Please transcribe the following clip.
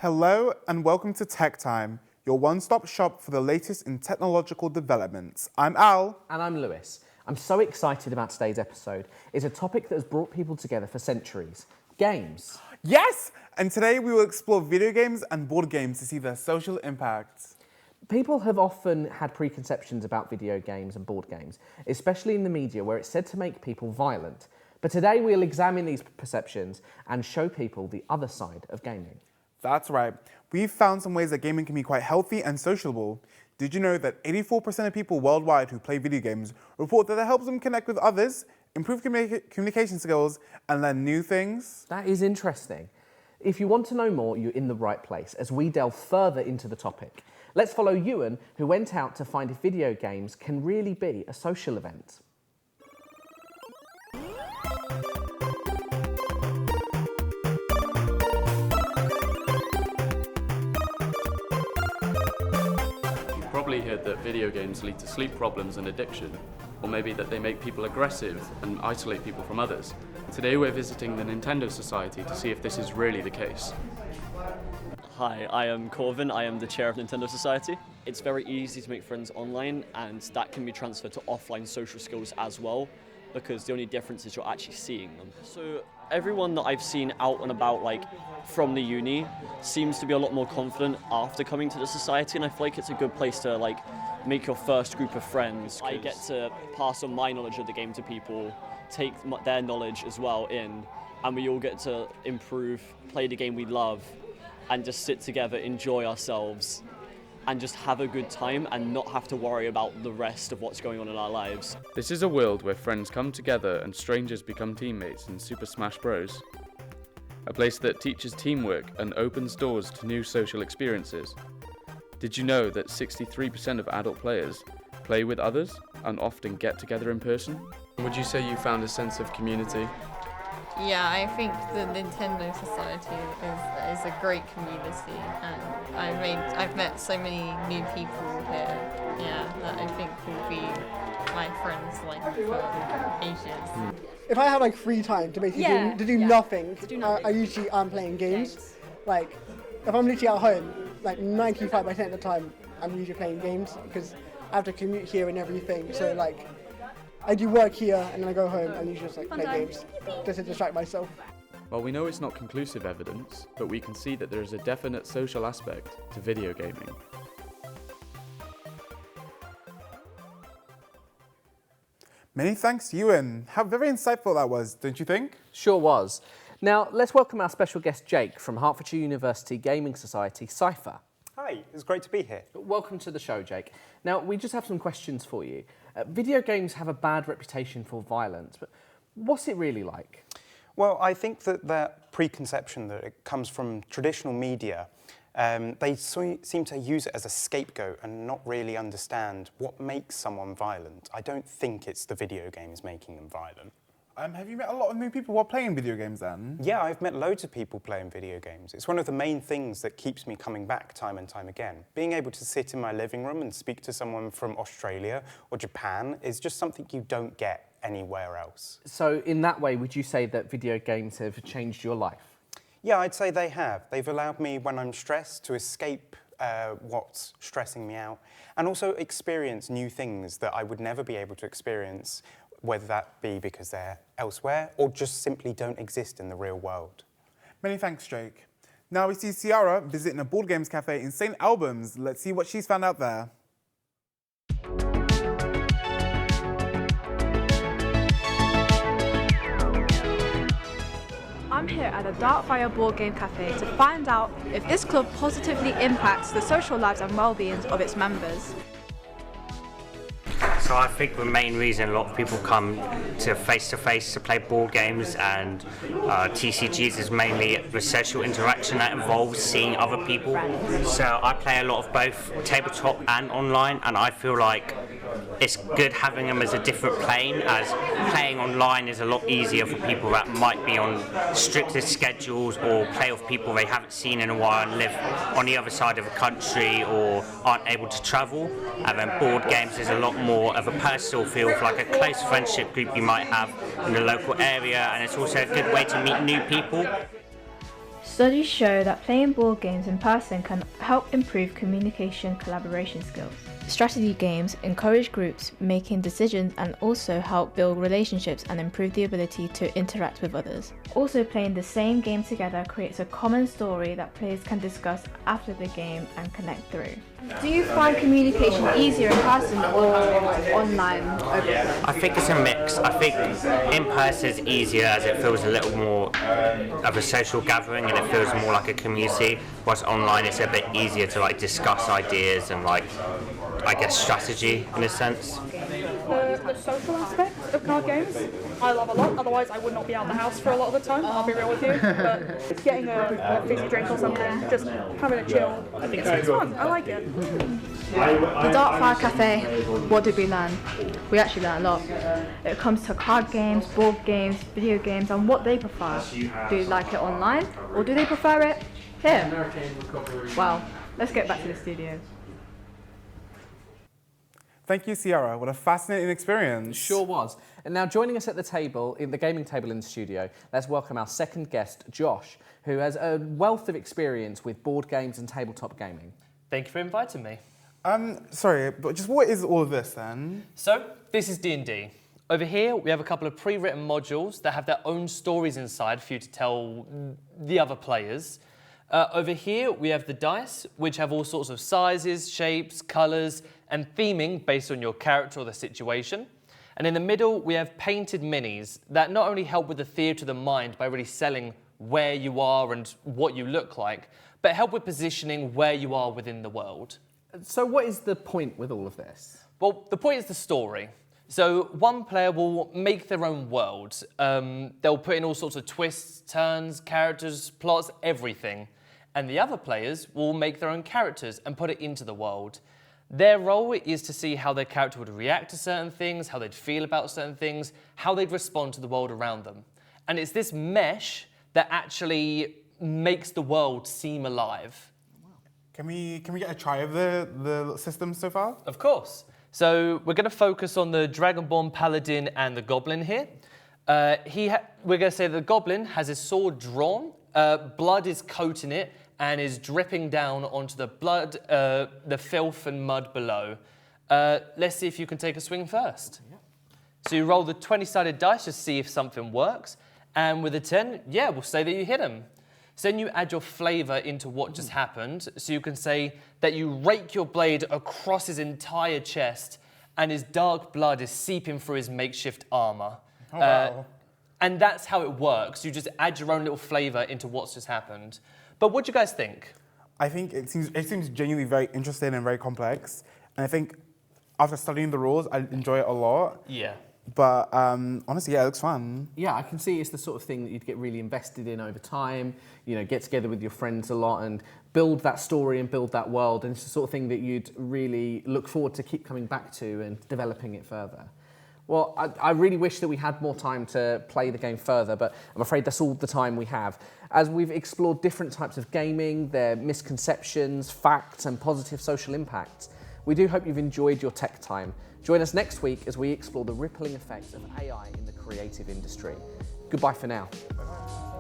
Hello and welcome to Tech Time, your one-stop shop for the latest in technological developments. I'm Al. And I'm Lewis. I'm so excited about today's episode. It's a topic that has brought people together for centuries. Games. Yes! And today we will explore video games and board games to see their social impact. People have often had preconceptions about video games and board games, especially in the media where it's said to make people violent. But today we'll examine these perceptions and show people the other side of gaming. That's right. We've found some ways that gaming can be quite healthy and sociable. Did you know that 84% of people worldwide who play video games report that it helps them connect with others, improve communication skills, and learn new things? That is interesting. If you want to know more, you're in the right place as we delve further into the topic. Let's follow Ewan, who went out to find if video games can really be a social event. Probably heard that video games lead to sleep problems and addiction, or maybe that they make people aggressive and isolate people from others. Today we're visiting the Nintendo Society to see if this is really the case. Hi, I am Corvin. I am the chair of Nintendo Society. It's very easy to make friends online, and that can be transferred to offline social skills as well, because the only difference is you're actually seeing them. So everyone that I've seen out and about, like from the uni, seems to be a lot more confident after coming to the society, and I feel like it's a good place to like make your first group of friends. I get to pass on my knowledge of the game to people, take their knowledge as well in, and we all get to improve, play the game we love, and just sit together, enjoy ourselves, and just have a good time and not have to worry about the rest of what's going on in our lives. This is a world where friends come together and strangers become teammates in Super Smash Bros. A place that teaches teamwork and opens doors to new social experiences. Did you know that 63% of adult players play with others and often get together in person? Would you say you found a sense of community? Yeah, I think the Nintendo Society is a great community, and I've met so many new people here. Yeah, that I think will be my friends like for ages. If I have like free time to basically do nothing, I usually am playing games. Like if I'm literally at home, like 95% of the time I'm usually playing games because I have to commute here and everything. So like I do work here and then I go home and usually just like play games just to distract myself. Well, we know it's not conclusive evidence, but we can see that there is a definite social aspect to video gaming. Many thanks to Ewan. How very insightful that was, don't you think? Sure was. Now, let's welcome our special guest, Jake, from Hertfordshire University Gaming Society, Cypher. Hi, it's great to be here. Welcome to the show, Jake. Now, we just have some questions for you. Video games have a bad reputation for violence, but what's it really like? Well, I think that preconception that it comes from traditional media, they seem to use it as a scapegoat and not really understand what makes someone violent. I don't think it's the video games making them violent. Have you met a lot of new people while playing video games then? Yeah, I've met loads of people playing video games. It's one of the main things that keeps me coming back time and time again. Being able to sit in my living room and speak to someone from Australia or Japan is just something you don't get anywhere else. So in that way, would you say that video games have changed your life? Yeah, I'd say they have. They've allowed me, when I'm stressed, to escape what's stressing me out and also experience new things that I would never be able to experience, whether that be because they're elsewhere or just simply don't exist in the real world. Many thanks, Jake. Now we see Ciara visiting a board games cafe in St. Albans. Let's see what she's found out there. I'm here at the Darkfire Board Game Cafe to find out if this club positively impacts the social lives and well-being of its members. So I think the main reason a lot of people come to face-to-face to play board games and TCGs is mainly the social interaction that involves seeing other people. So I play a lot of both tabletop and online, and I feel like it's good having them as a different plane, as playing online is a lot easier for people that might be on stricter schedules or play with people they haven't seen in a while and live on the other side of the country or aren't able to travel. And then board games is a lot more of a personal feel, for like a close friendship group you might have in the local area, and it's also a good way to meet new people. Studies show that playing board games in person can help improve communication collaboration skills. Strategy games encourage groups making decisions and also help build relationships and improve the ability to interact with others. Also, playing the same game together creates a common story that players can discuss after the game and connect through. Do you find communication easier in person or online? I think it's a mix. I think in person is easier as it feels a little more of a social gathering and it feels more like a community, whilst online it's a bit easier to like discuss ideas and like, I guess, strategy in a sense. The social aspect of card games I love a lot, otherwise I would not be out of the house for a lot of the time, I'll be real with you. But getting a fizzy drink or something, just having a chill, I think it's fun, I like it. The Dartfire Cafe, what did we learn? We actually learned a lot. It comes to card games, board games, video games and what they prefer. Do you like it online or do they prefer it here? Well, let's get back to the studio. Thank you, Ciara. What a fascinating experience. Sure was. And now joining us at the table, in the gaming table in the studio, let's welcome our second guest, Josh, who has a wealth of experience with board games and tabletop gaming. Thank you for inviting me. Sorry, but just what is all of this then? So, this is D&D. Over here, we have a couple of pre-written modules that have their own stories inside for you to tell the other players. Over here, we have the dice, which have all sorts of sizes, shapes, colours, and theming based on your character or the situation. And in the middle, we have painted minis that not only help with the theatre of the mind by really selling where you are and what you look like, but help with positioning where you are within the world. So what is the point with all of this? Well, the point is the story. So one player will make their own world. They'll put in all sorts of twists, turns, characters, plots, everything. And the other players will make their own characters and put it into the world. Their role is to see how their character would react to certain things, how they'd feel about certain things, how they'd respond to the world around them. And it's this mesh that actually makes the world seem alive. Can we get a try of the system so far? Of course. So we're going to focus on the Dragonborn Paladin and the Goblin here. We're going to say the Goblin has his sword drawn, blood is coating it, and is dripping down onto the blood, the filth and mud below. Let's see if you can take a swing first. Yeah. So you roll the 20-sided dice to see if something works, and with a 10, yeah, we'll say that you hit him. So then you add your flavour into what just happened, so you can say that you rake your blade across his entire chest, and his dark blood is seeping through his makeshift armour. Oh, wow. And that's how it works. You just add your own little flavour into what's just happened. But what do you guys think? I think it seems genuinely very interesting and very complex. And I think after studying the rules, I enjoy it a lot. Yeah. But honestly, yeah, it looks fun. Yeah, I can see it's the sort of thing that you'd get really invested in over time, you know, get together with your friends a lot and build that story and build that world. And it's the sort of thing that you'd really look forward to keep coming back to and developing it further. Well, I really wish that we had more time to play the game further, but I'm afraid that's all the time we have. As we've explored different types of gaming, their misconceptions, facts, and positive social impacts, we do hope you've enjoyed your tech time. Join us next week as we explore the rippling effects of AI in the creative industry. Goodbye for now. Bye-bye.